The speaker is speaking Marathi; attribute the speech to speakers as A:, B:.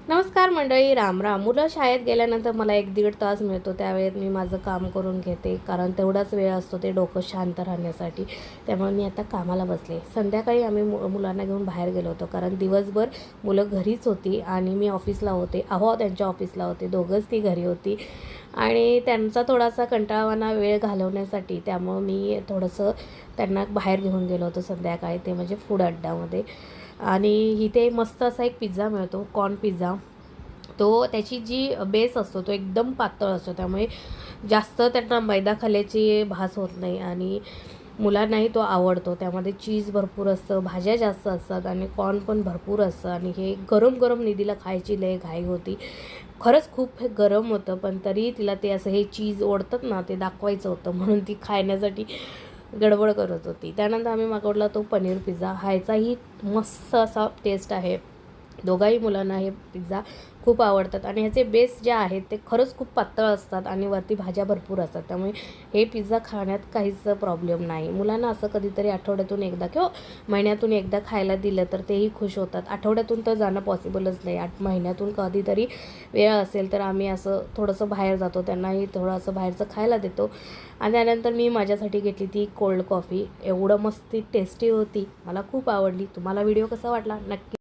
A: नमस्कार मंडळी, राम राम. मुलं शाळेत गेल्यानंतर मला 1-1.5 तास मिळतो. त्यावेळेत मी माझं काम करून घेते, कारण तेवढाच वेळ असतो ते डोकं शांत राहण्यासाठी. त्यामुळे मी आता कामाला बसले. संध्याकाळी आम्ही मुलांना घेऊन बाहेर गेलो होतो, कारण दिवसभर मुलं घरीच होती आणि मी ऑफिसला होते. अहो, त्यांच्या ऑफिसला होते, दोघंच ती घरी होती आणि त्यांचा थोडासा कंटाळवाणा वेळ घालवण्यासाठी त्यामुळं मी थोडंसं त्यांना बाहेर घेऊन गेलो होतो संध्याकाळी, ते म्हणजे फूड अड्डामध्ये. आणि इथे मस्त असा एक पिझ्झा मिळतो, कॉर्न पिझ्झा. तो त्याची जी बेस असतो तो एकदम पातळ असतो, त्यामुळे जास्त त्यांना मैदा खाल्ल्याची भास होत नाही आणि मुलांनाही तो आवडतो. त्यामध्ये चीज भरपूर असतं, भाज्या जास्त असतात आणि कॉर्न पण भरपूर असतं आणि हे गरम गरम निधीला खायची लय घाई होती. खरंच खूप हे गरम होतं, पण तरी तिला ते असं हे चीज ओढतात ना, ते दाखवायचं होतं म्हणून ती खाण्यासाठी गडबड करत होती. त्यानंतर आम्ही मागवला तो पनीर पिझ्झा. ह्याचाही मस्त असा टेस्ट आहे. दोघाही मुलांना हे पिझ्झा खूप आवडतात आणि ह्याचे बेस जे आहेत ते खरंच खूप पातळ असतात आणि वरती भाज्या भरपूर असतात. त्यामुळे हे पिझ्झा खाण्यात काहीच प्रॉब्लेम नाही. मुलांना असं कधीतरी आठवड्यातून एकदा किंवा महिन्यातून एकदा खायला दिलं तर तेही खुश होतात. आठवड्यातून तर जाणं पॉसिबलच नाही. महिन्यातून कधीतरी वेळ असेल तर आम्ही असं थोडंसं बाहेर जातो, त्यांनाही थोडं असं बाहेरचं खायला देतो. आणि त्यानंतर मी माझ्यासाठी घेतली ती कोल्ड कॉफी. एवढं मस्त टेस्टी होती, मला खूप आवडली. तुम्हाला व्हिडिओ कसा वाटला नक्की